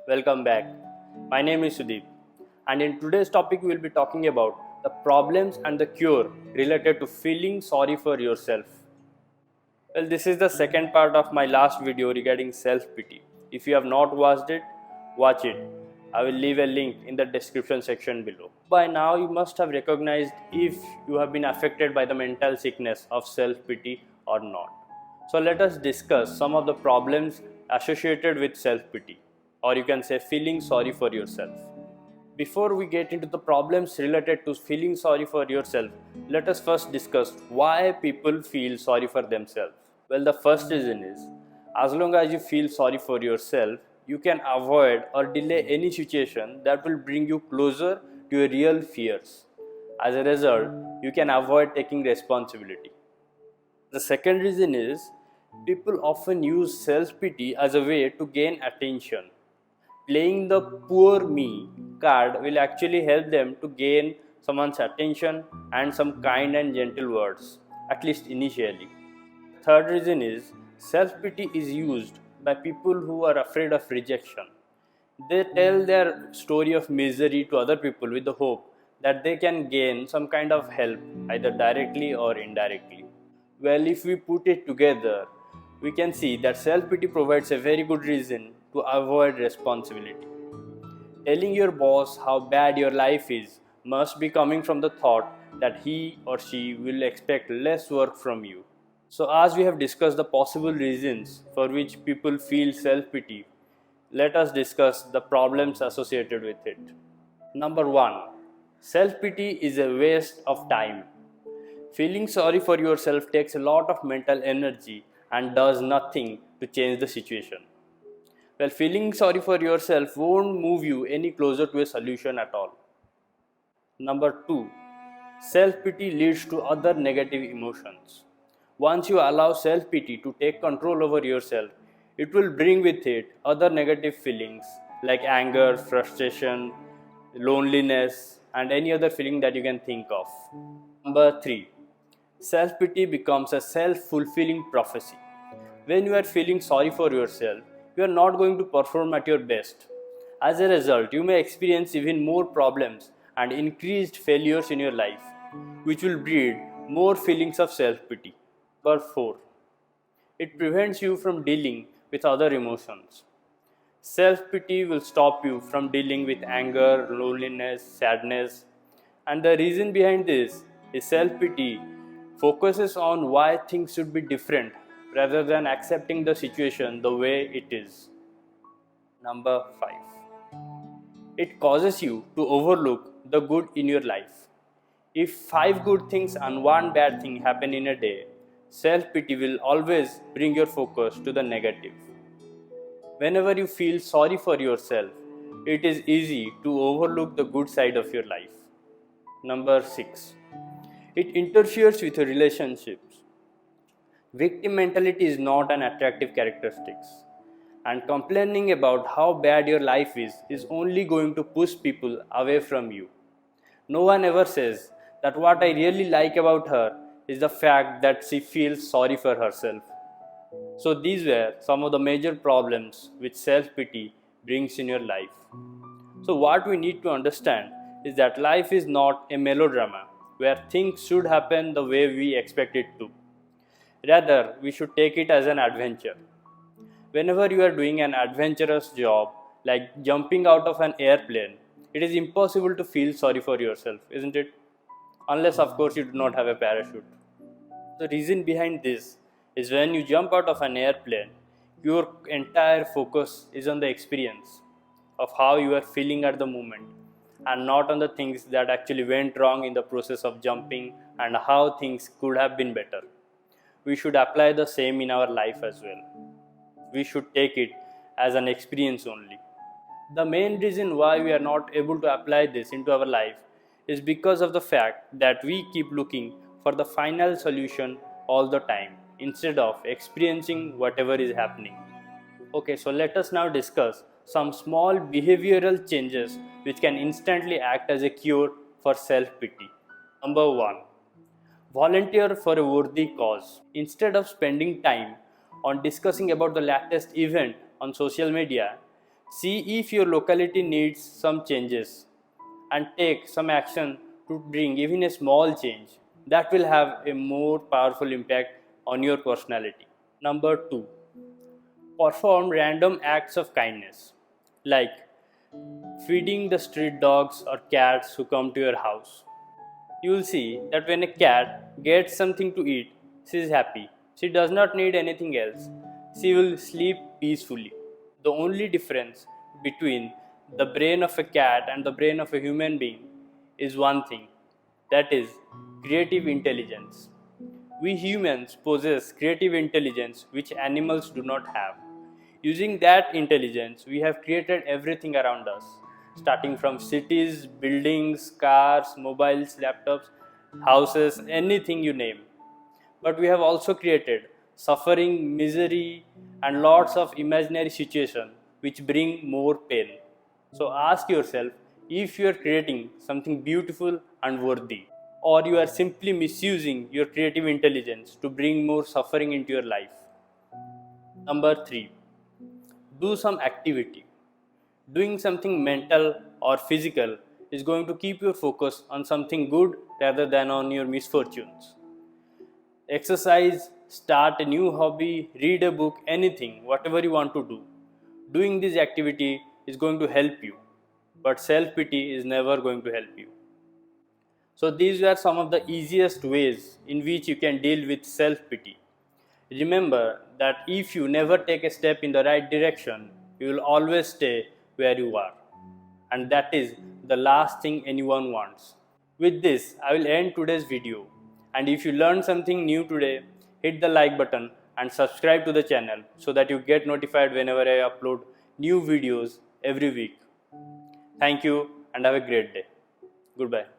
Welcome back. My name is Sudeep, and in today's topic, we will be talking about the problems and the cure related to feeling sorry for yourself. Well, this is the second part of my last video regarding self pity. If you have not watched it, watch it. I will leave a link in the description section below. By now, you must have recognized if you have been affected by the mental sickness of self pity or not. So, let us discuss some of the problems associated with self pity, or you can say feeling sorry for yourself. Before we get into the problems related to feeling sorry for yourself, let us first discuss why people feel sorry for themselves. Well, the first reason is as long as you feel sorry for yourself, you can avoid or delay any situation that will bring you closer to your real fears. As a result, you can avoid taking responsibility. The second reason is people often use self pity as a way to gain attention. Playing the poor me card will actually help them to gain someone's attention and some kind and gentle words, at least initially. Third reason is self pity is used by people who are afraid of rejection. They tell their story of misery to other people with the hope that they can gain some kind of help either directly or indirectly. Well, if we put it together, we can see that self pity provides a very good reason to avoid responsibility. Telling your boss how bad your life is must be coming from the thought that he or she will expect less work from you. So, as we have discussed the possible reasons for which people feel self pity, let us discuss the problems associated with it. Number 1, self pity is a waste of time. Feeling sorry for yourself takes a lot of mental energy and does nothing to change the situation. Well, feeling sorry for yourself won't move you any closer to a solution at all. Number 2, self pity leads to other negative emotions. Once you allow self pity to take control over yourself, it will bring with it other negative feelings like anger, frustration, loneliness, and any other feeling that you can think of. Number 3, self pity becomes a self fulfilling prophecy. When you are feeling sorry for yourself, you are not going to perform at your best. As a result, you may experience even more problems and increased failures in your life, which will breed more feelings of self pity. Number 4, it prevents you from dealing with other emotions. Self pity will stop you from dealing with anger, loneliness, sadness. And the reason behind this is self pity focuses on why things should be different rather than accepting the situation the way it is. Number 5, it causes you to overlook the good in your life. If 5 good things and 1 bad thing happen in a day, self pity will always bring your focus to the negative. Whenever you feel sorry for yourself, it is easy to overlook the good side of your life. Number 6, it interferes with your relationships. Victim mentality is not an attractive characteristic, and complaining about how bad your life is only going to push people away from you. No one ever says that what I really like about her is the fact that she feels sorry for herself. So, these were some of the major problems which self pity brings in your life. So, what we need to understand is that life is not a melodrama where things should happen the way we expect it to. Rather, we should take it as an adventure. Whenever you are doing an adventurous job like jumping out of an airplane, it is impossible to feel sorry for yourself, isn't it? Unless, of course, you do not have a parachute. The reason behind this is when you jump out of an airplane, your entire focus is on the experience of how you are feeling at the moment and not on the things that actually went wrong in the process of jumping and how things could have been better. We should apply the same in our life as well. We should take it as an experience only. The main reason why we are not able to apply this into our life is because of the fact that we keep looking for the final solution all the time instead of experiencing whatever is happening. Okay, so let us now discuss some small behavioral changes which can instantly act as a cure for self pity. Number 1, volunteer for a worthy cause. Instead of spending time on discussing about the latest event on social media, See if your locality needs some changes and take some action to bring even a small change that will have a more powerful impact on your personality. Number 2, perform random acts of kindness like feeding the street dogs or cats who come to your house. You will see that when a cat gets something to eat, she is happy. She does not need anything else. She will sleep peacefully. The only difference between the brain of a cat and the brain of a human being is one thing, that is creative intelligence. We humans possess creative intelligence which animals do not have. Using that intelligence, we have created everything around us, starting from cities, buildings, cars, mobiles, laptops, houses, anything you name. But we have also created suffering, misery, and lots of imaginary situations which bring more pain. So ask yourself if you are creating something beautiful and worthy, or you are simply misusing your creative intelligence to bring more suffering into your life. Number 3, do some activity. Doing something mental or physical is going to keep your focus on something good rather than on your misfortunes. Exercise, start a new hobby, read a book, anything, whatever you want to do. Doing this activity is going to help you, but self pity is never going to help you. So, these are some of the easiest ways in which you can deal with self pity. Remember that if you never take a step in the right direction, you will always stay where you are. And that is the last thing anyone wants. With this, I will end today's video. And if you learned something new today, hit the like button and subscribe to the channel so that you get notified whenever I upload new videos every week. Thank you and have a great day. Goodbye.